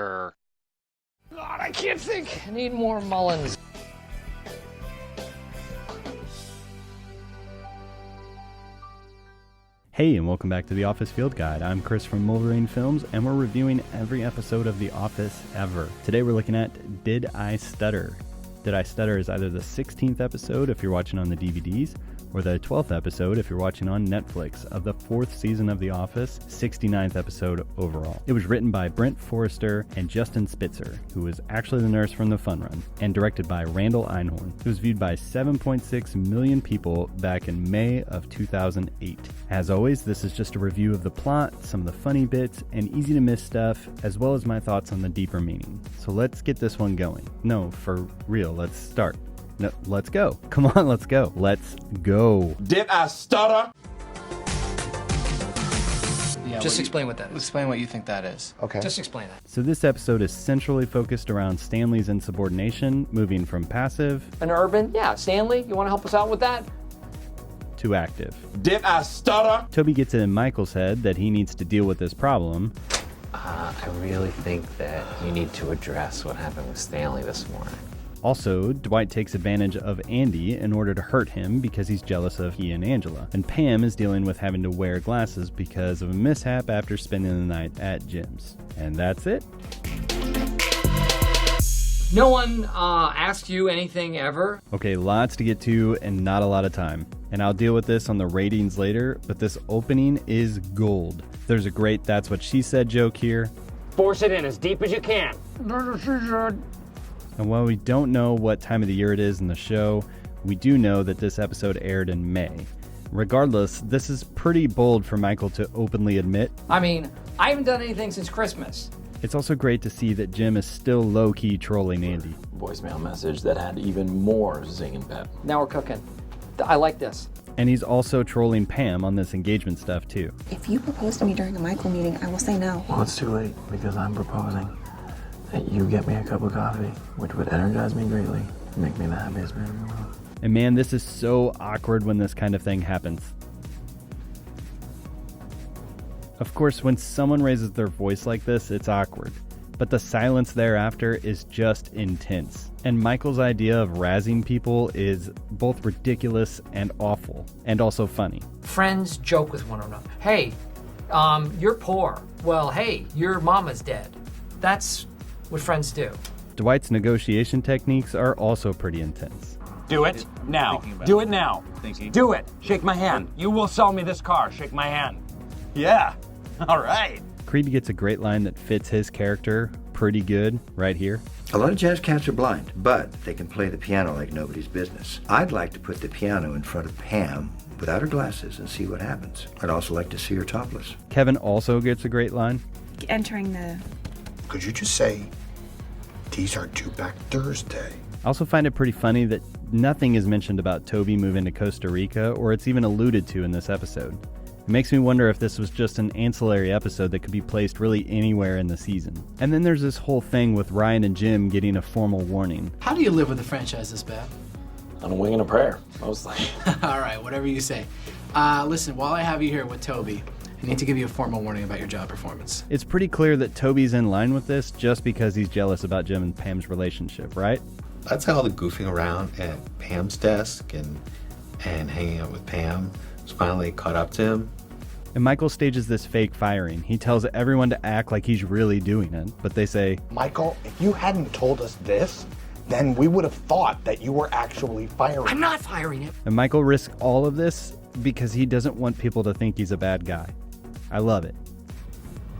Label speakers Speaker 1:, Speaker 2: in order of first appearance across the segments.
Speaker 1: Tucker. God, I can't think. I need more Mullins.
Speaker 2: Hey, and welcome back to The Office Field Guide. I'm Chris from Mulverine Films, and we're reviewing every episode of The Office ever. Today we're looking at Did I Stutter? Did I Stutter is either the 16th episode if you're watching on the DVDs, or the 12th episode if you're watching on Netflix of the 4th season of The Office, 69th episode overall. It was written by Brent Forrester and Justin Spitzer, who was actually the nurse from the Fun Run, and directed by Randall Einhorn. It was viewed by 7.6 million people back in May of 2008. As always, this is just a review of the plot, some of the funny bits, and easy to miss stuff, as well as my thoughts on the deeper meaning. So let's get this one going. No, for real, let's start. No, let's go. Come on, let's go. Let's go.
Speaker 3: Did I stutter?
Speaker 4: Yeah,
Speaker 1: Just explain what that is.
Speaker 4: Explain what you think that is.
Speaker 3: Okay.
Speaker 1: Just explain that.
Speaker 2: So this episode is centrally focused around Stanley's insubordination, moving from passive
Speaker 1: An urban? Yeah, Stanley, you want to help us out with that?
Speaker 2: to active.
Speaker 3: Did I stutter?
Speaker 2: Toby gets it in Michael's head that he needs to deal with this problem,
Speaker 5: I really think that you need to address what happened with Stanley this morning.
Speaker 2: Also, Dwight takes advantage of Andy in order to hurt him because he's jealous of he and Angela. And Pam is dealing with having to wear glasses because of a mishap after spending the night at Jim's. And that's it.
Speaker 1: No one asked you anything ever?
Speaker 2: Okay, lots to get to and not a lot of time. And I'll deal with this on the ratings later, but this opening is gold. There's a great "that's what she said" joke here.
Speaker 6: Force it in as deep as you can.
Speaker 2: And while we don't know what time of the year it is in the show, we do know that this episode aired in May. Regardless, this is pretty bold for Michael to openly admit.
Speaker 1: I mean, I haven't done anything since Christmas.
Speaker 2: It's also great to see that Jim is still low-key trolling Andy.
Speaker 7: Voicemail message that had even more zing and pep.
Speaker 1: Now we're cooking. I like this.
Speaker 2: And he's also trolling Pam on this engagement stuff too.
Speaker 8: If you propose to me during a Michael meeting, I will say no.
Speaker 7: Well, it's too late because I'm proposing that you get me a cup of coffee, which would energize me greatly, make me the happiest man in the world.
Speaker 2: And man, this is so awkward when this kind of thing happens. Of course, when someone raises their voice like this, it's awkward. But the silence thereafter is just intense. And Michael's idea of razzing people is both ridiculous and awful, and also funny.
Speaker 1: Friends joke with one another. Hey, you're poor. Well, hey, your mama's dead. That's what friends do.
Speaker 2: Dwight's negotiation techniques are also pretty intense.
Speaker 6: Do it now. Do it now. Do it. Shake my hand. You will sell me this car. Shake my hand. Yeah. All right.
Speaker 2: Creed gets a great line that fits his character pretty good right here.
Speaker 9: A lot of jazz cats are blind, but they can play the piano like nobody's business. I'd like to put the piano in front of Pam without her glasses and see what happens. I'd also like to see her topless.
Speaker 2: Kevin also gets a great line.
Speaker 8: Entering the...
Speaker 10: Could you just say, these are due back Thursday?
Speaker 2: I also find it pretty funny that nothing is mentioned about Toby moving to Costa Rica, or it's even alluded to in this episode. It makes me wonder if this was just an ancillary episode that could be placed really anywhere in the season. And then there's this whole thing with Ryan and Jim getting a formal warning.
Speaker 4: How do you live with a franchise this bad?
Speaker 7: On a wing and a prayer, mostly.
Speaker 4: All right, whatever you say. Listen, while I have you here with Toby, I need to give you a formal warning about your job performance.
Speaker 2: It's pretty clear that Toby's in line with this just because he's jealous about Jim and Pam's relationship, right?
Speaker 10: That's how the goofing around at Pam's desk and hanging out with Pam was finally caught up to him.
Speaker 2: And Michael stages this fake firing. He tells everyone to act like he's really doing it, but they say,
Speaker 10: Michael, if you hadn't told us this, then we would have thought that you were actually firing.
Speaker 1: I'm not firing him.
Speaker 2: and Michael risks all of this because he doesn't want people to think he's a bad guy. I love it.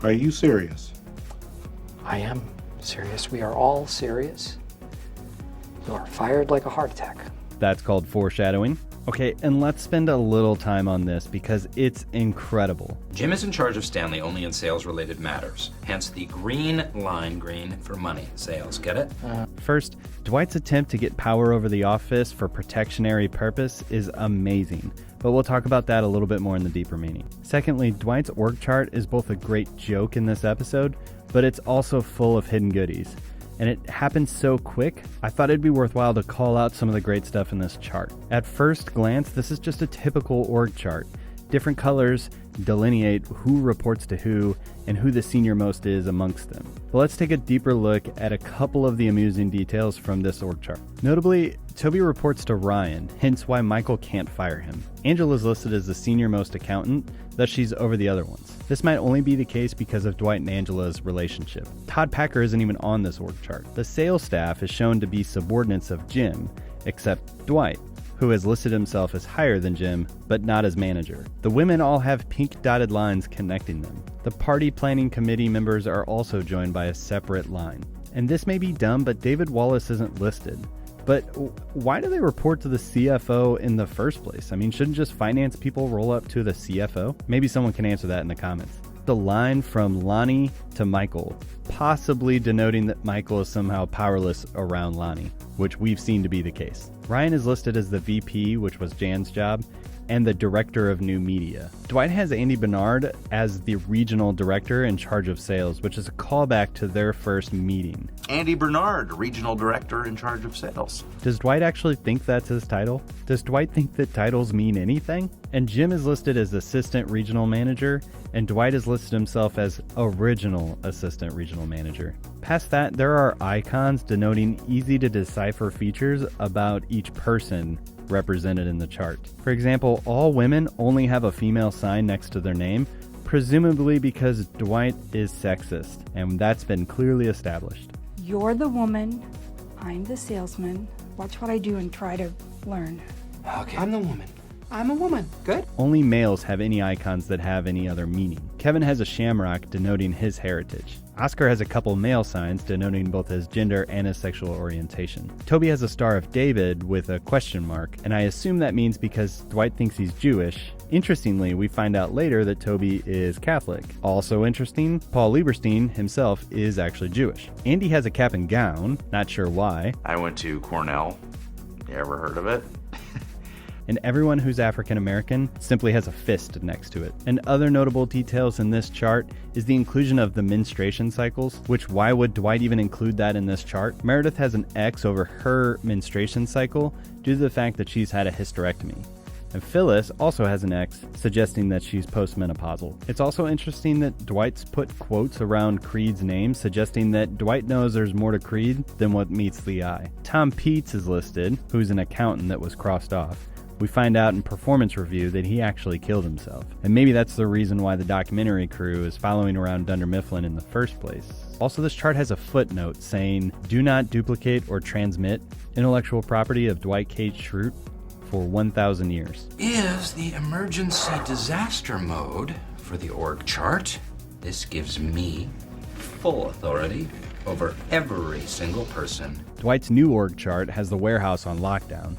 Speaker 10: Are you serious?
Speaker 6: I am serious. We are all serious. You are fired like a heart attack.
Speaker 2: That's called foreshadowing. Okay, and let's spend a little time on this because it's incredible.
Speaker 11: Jim is in charge of Stanley only in sales-related matters. Hence the green line, green for money, sales. Get it?
Speaker 2: First, Dwight's attempt to get power over the office for protectionary purpose is amazing, but we'll talk about that a little bit more in the deeper meaning. Secondly, Dwight's org chart is both a great joke in this episode, but it's also full of hidden goodies. And it happens so quick, I thought it'd be worthwhile to call out some of the great stuff in this chart. At first glance, this is just a typical org chart. Different colors delineate who reports to who and who the senior most is amongst them. But let's take a deeper look at a couple of the amusing details from this org chart. Notably, Toby reports to Ryan, hence why Michael can't fire him. Angela's listed as the senior most accountant, thus she's over the other ones. This might only be the case because of Dwight and Angela's relationship. Todd Packer isn't even on this org chart. The sales staff is shown to be subordinates of Jim, except Dwight, who has listed himself as higher than Jim, but not as manager. The women all have pink dotted lines connecting them. The party planning committee members are also joined by a separate line. And this may be dumb, but David Wallace isn't listed. But why do they report to the CFO in the first place? I mean, shouldn't just finance people roll up to the CFO? Maybe someone can answer that in the comments. The line from Lonnie to Michael, possibly denoting that Michael is somehow powerless around Lonnie, which we've seen to be the case. Ryan is listed as the VP, which was Jan's job, and the director of new media. Dwight has Andy Bernard as the regional director in charge of sales, which is a callback to their first meeting.
Speaker 12: Andy Bernard, regional director in charge of sales.
Speaker 2: Does Dwight actually think that's his title? Does Dwight think that titles mean anything? And Jim is listed as assistant regional manager, and Dwight has listed himself as original assistant regional manager. Past that, there are icons denoting easy to decipher features about each person represented in the chart. For example, all women only have a female sign next to their name, presumably because Dwight is sexist, and that's been clearly established.
Speaker 13: You're the woman, I'm the salesman. Watch what I do and try to learn.
Speaker 12: Okay. I'm the woman. I'm a woman. Good.
Speaker 2: Only males have any icons that have any other meaning. Kevin has a shamrock denoting his heritage. Oscar has a couple male signs denoting both his gender and his sexual orientation. Toby has a Star of David with a question mark, and I assume that means because Dwight thinks he's Jewish. Interestingly, we find out later that Toby is Catholic. Also interesting, Paul Lieberstein himself is actually Jewish. Andy has a cap and gown, not sure why.
Speaker 12: I went to Cornell. You ever heard of it?
Speaker 2: And everyone who's African American simply has a fist next to it. And other notable details in this chart is the inclusion of the menstruation cycles, which why would Dwight even include that in this chart? Meredith has an X over her menstruation cycle due to the fact that she's had a hysterectomy. And Phyllis also has an X, suggesting that she's postmenopausal. It's also interesting that Dwight's put quotes around Creed's name, suggesting that Dwight knows there's more to Creed than what meets the eye. Tom Peets is listed, who's an accountant that was crossed off. We find out in performance review that he actually killed himself. And maybe that's the reason why the documentary crew is following around Dunder Mifflin in the first place. Also, this chart has a footnote saying, do not duplicate or transmit intellectual property of Dwight K. Schrute for 1,000 years.
Speaker 11: Is the emergency disaster mode for the org chart. This gives me full authority over every single person.
Speaker 2: Dwight's new org chart has the warehouse on lockdown.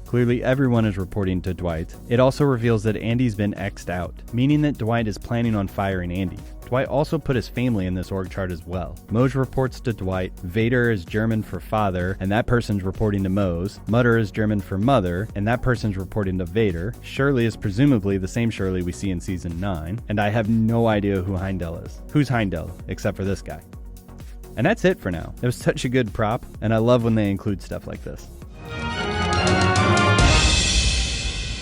Speaker 2: Clearly everyone is reporting to Dwight. It also reveals that Andy's been X'd out, meaning that Dwight is planning on firing Andy. Dwight also put his family in this org chart as well. Mose reports to Dwight, Vader is German for father, and that person's reporting to Mose. Mutter is German for mother, and that person's reporting to Vader. Shirley is presumably the same Shirley we see in season 9, and I have no idea who Heindel is. Who's Heindel, except for this guy? And that's it for now. It was such a good prop, and I love when they include stuff like this.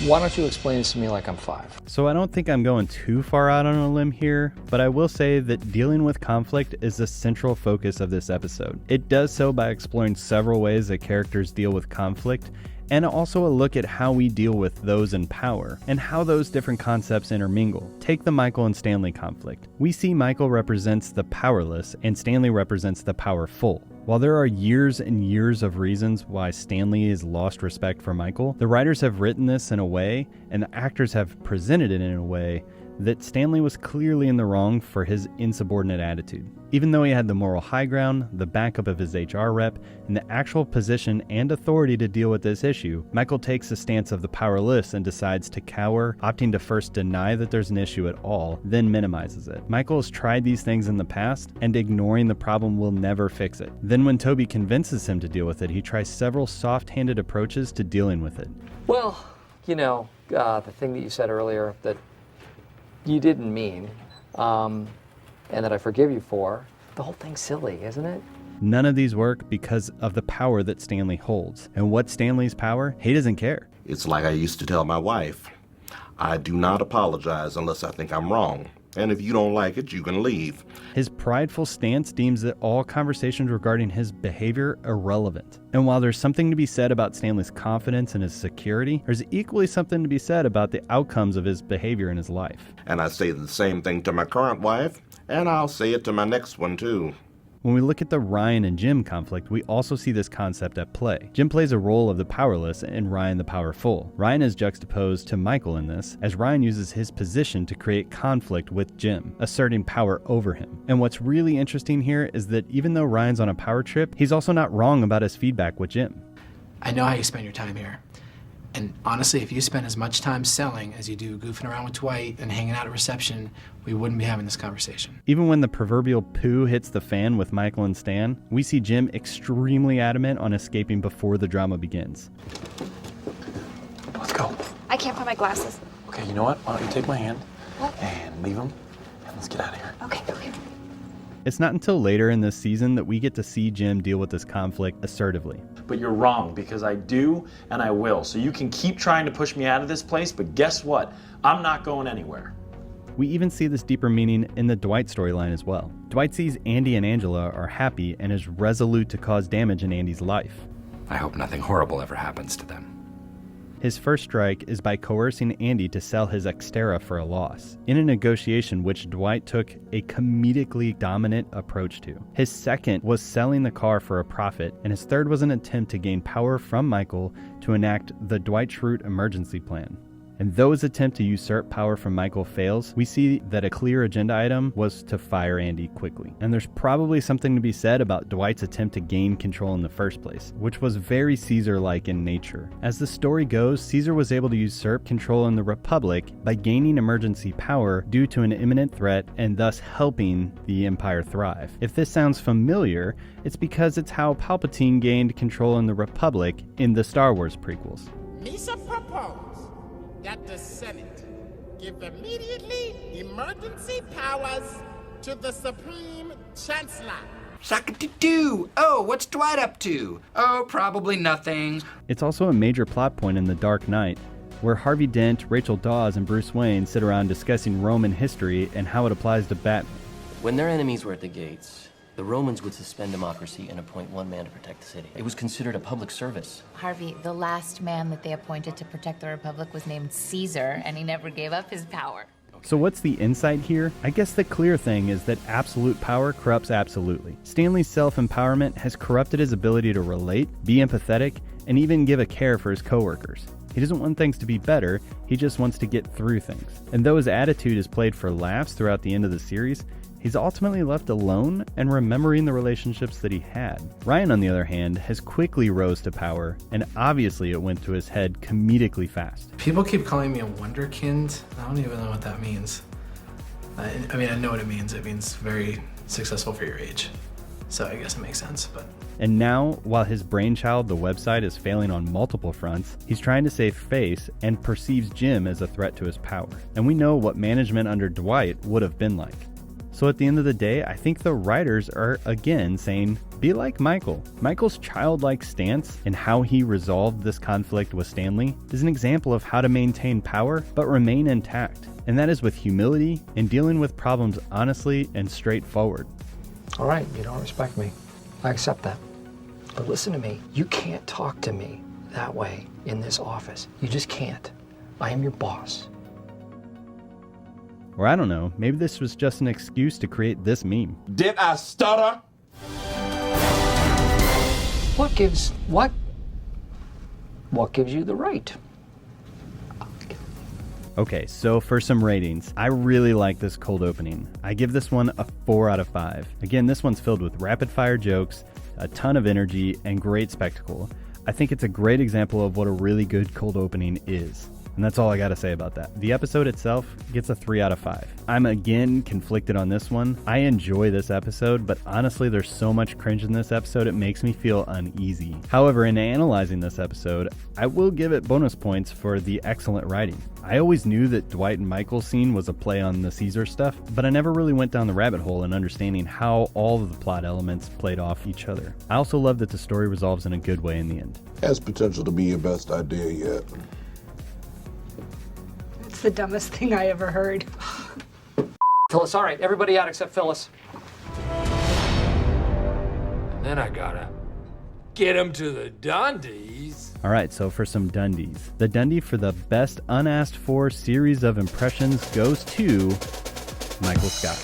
Speaker 14: Why don't you explain this to me like I'm 5?
Speaker 2: So I don't think I'm going too far out on a limb here, but I will say that dealing with conflict is the central focus of this episode. It does so by exploring several ways that characters deal with conflict, and also a look at how we deal with those in power, and how those different concepts intermingle. Take the Michael and Stanley conflict. We see Michael represents the powerless, and Stanley represents the powerful. While there are years and years of reasons why Stanley has lost respect for Michael, the writers have written this in a way, and the actors have presented it in a way, that Stanley was clearly in the wrong for his insubordinate attitude. Even though he had the moral high ground, the backup of his HR rep, and the actual position and authority to deal with this issue, Michael takes the stance of the powerless and decides to cower, opting to first deny that there's an issue at all, then minimizes it. Michael has tried these things in the past, and ignoring the problem will never fix it. Then when Toby convinces him to deal with it, he tries several soft-handed approaches to dealing with it.
Speaker 14: Well, you know, the thing that you said earlier that you didn't mean, and that I forgive you for, the whole thing's silly, isn't it?
Speaker 2: None of these work because of the power that Stanley holds. And what's Stanley's power? He doesn't care.
Speaker 10: It's like I used to tell my wife,
Speaker 3: I do not apologize unless I think I'm wrong. And if you don't like it, you can leave.
Speaker 2: His prideful stance deems that all conversations regarding his behavior irrelevant. And while there's something to be said about Stanley's confidence and his security, there's equally something to be said about the outcomes of his behavior in his life.
Speaker 3: And I say the same thing to my current wife, and I'll say it to my next one too.
Speaker 2: When we look at the Ryan and Jim conflict, we also see this concept at play. Jim plays a role of the powerless and Ryan the powerful. Ryan is juxtaposed to Michael in this, as Ryan uses his position to create conflict with Jim, asserting power over him. And what's really interesting here is that even though Ryan's on a power trip, he's also not wrong about his feedback with Jim.
Speaker 4: I know how you spend your time here. And honestly, if you spend as much time selling as you do goofing around with Dwight and hanging out at reception, we wouldn't be having this conversation.
Speaker 2: Even when the proverbial poo hits the fan with Michael and Stan, we see Jim extremely adamant on escaping before the drama begins.
Speaker 7: Let's go.
Speaker 8: I can't find my glasses.
Speaker 7: Okay, you know what? Why don't you take my hand
Speaker 8: What?
Speaker 7: and leave them, and let's get out of here.
Speaker 8: Okay.
Speaker 2: It's not until later in this season that we get to see Jim deal with this conflict assertively.
Speaker 7: But you're wrong, because I do and I will. So you can keep trying to push me out of this place, but guess what? I'm not going anywhere.
Speaker 2: We even see this deeper meaning in the Dwight storyline as well. Dwight sees Andy and Angela are happy and is resolute to cause damage in Andy's life.
Speaker 11: I hope nothing horrible ever happens to them.
Speaker 2: His first strike is by coercing Andy to sell his Xterra for a loss, in a negotiation which Dwight took a comedically dominant approach to. His second was selling the car for a profit, and his third was an attempt to gain power from Michael to enact the Dwight Schrute emergency plan. And though his attempt to usurp power from Michael fails, we see that a clear agenda item was to fire Andy quickly. And there's probably something to be said about Dwight's attempt to gain control in the first place, which was very Caesar-like in nature. As the story goes, Caesar was able to usurp control in the Republic by gaining emergency power due to an imminent threat and thus helping the Empire thrive. If this sounds familiar, it's because it's how Palpatine gained control in the Republic in the Star Wars prequels.
Speaker 15: Misa proposed that the Senate give immediately emergency powers to the Supreme Chancellor.
Speaker 1: Sock-a-doo-doo! Oh, what's Dwight up to? Oh, probably nothing.
Speaker 2: It's also a major plot point in The Dark Knight, where Harvey Dent, Rachel Dawes, and Bruce Wayne sit around discussing Roman history and how it applies to Batman.
Speaker 16: When their enemies were at the gates, the Romans would suspend democracy and appoint one man to protect the city. It was considered a public service.
Speaker 17: Harvey, the last man that they appointed to protect the Republic was named Caesar, and he never gave up his power.
Speaker 2: So what's the insight here? I guess the clear thing is that absolute power corrupts absolutely. Stanley's self-empowerment has corrupted his ability to relate, be empathetic, and even give a care for his coworkers. He doesn't want things to be better, he just wants to get through things. And though his attitude is played for laughs throughout the end of the series, he's ultimately left alone and remembering the relationships that he had. Ryan, on the other hand, has quickly rose to power, and obviously it went to his head comedically fast.
Speaker 4: People keep calling me a wonderkind. I don't even know what that means. I mean, I know what it means. It means very successful for your age. So I guess it makes sense, but...
Speaker 2: And now, while his brainchild, the website, is failing on multiple fronts, he's trying to save face and perceives Jim as a threat to his power. And we know what management under Dwight would have been like. So at the end of the day, I think the writers are again saying, be like Michael. Michael's childlike stance and how he resolved this conflict with Stanley is an example of how to maintain power but remain intact. And that is with humility and dealing with problems honestly and straightforward.
Speaker 14: All right, you don't respect me. I accept that. But listen to me. You can't talk to me that way in this office. You just can't. I am your boss.
Speaker 2: Or I don't know, maybe this was just an excuse to create this meme.
Speaker 3: Did I stutter?
Speaker 14: What gives you the right?
Speaker 2: Okay, so for some ratings, I really like this cold opening. I give this one a 4 out of 5. Again, this one's filled with rapid fire jokes, a ton of energy, and great spectacle. I think it's a great example of what a really good cold opening is. And that's all I gotta say about that. The episode itself gets a 3 out of 5. I'm again conflicted on this one. I enjoy this episode, but honestly there's so much cringe in this episode it makes me feel uneasy. However, in analyzing this episode, I will give it bonus points for the excellent writing. I always knew that Dwight and Michael's scene was a play on the Caesar stuff, but I never really went down the rabbit hole in understanding how all of the plot elements played off each other. I also love that the story resolves in a good way in the end.
Speaker 3: Has potential to be your best idea yet.
Speaker 13: That's the dumbest thing I ever heard.
Speaker 14: Phyllis, all right, everybody out except Phyllis.
Speaker 18: And then I gotta get him to the Dundies.
Speaker 2: All right, so for some Dundies. The Dundie for the best unasked for series of impressions goes to Michael Scott.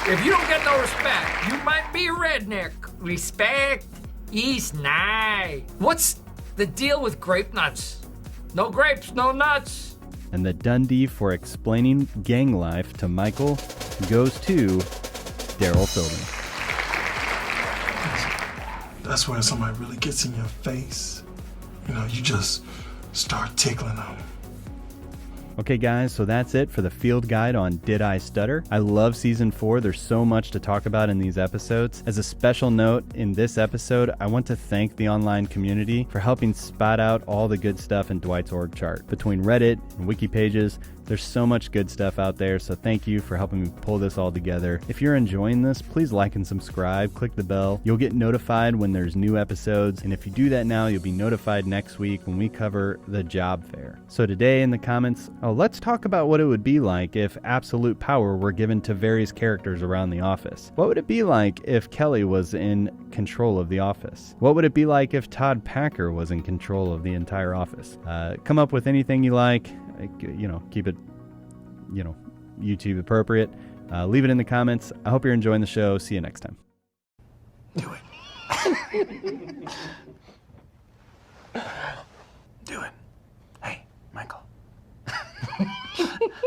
Speaker 1: If you don't get no respect, you might be a redneck. Respect is nice. What's the deal with grape nuts? No grapes, no nuts.
Speaker 2: And the Dundie for explaining gang life to Michael goes to Daryl Philbin.
Speaker 19: That's when somebody really gets in your face. You know, you just start tickling them.
Speaker 2: Okay guys, so that's it for the field guide on Did I Stutter? I love season 4. There's so much to talk about in these episodes. As a special note, in this episode, I want to thank the online community for helping spot out all the good stuff in Dwight's org chart. Between Reddit and wiki pages, there's so much good stuff out there, so thank you for helping me pull this all together. If you're enjoying this, please like and subscribe, click the bell. You'll get notified when there's new episodes, and if you do that now, you'll be notified next week when we cover the job fair. So today in the comments, let's talk about what it would be like if absolute power were given to various characters around the office. What would it be like if Kelly was in control of the office? What would it be like if Todd Packer was in control of the entire office? Come up with anything you like. You know, keep it, you know, YouTube appropriate. Leave it in the comments. I hope you're enjoying the show. See you next time.
Speaker 19: Do it. Hey, Michael.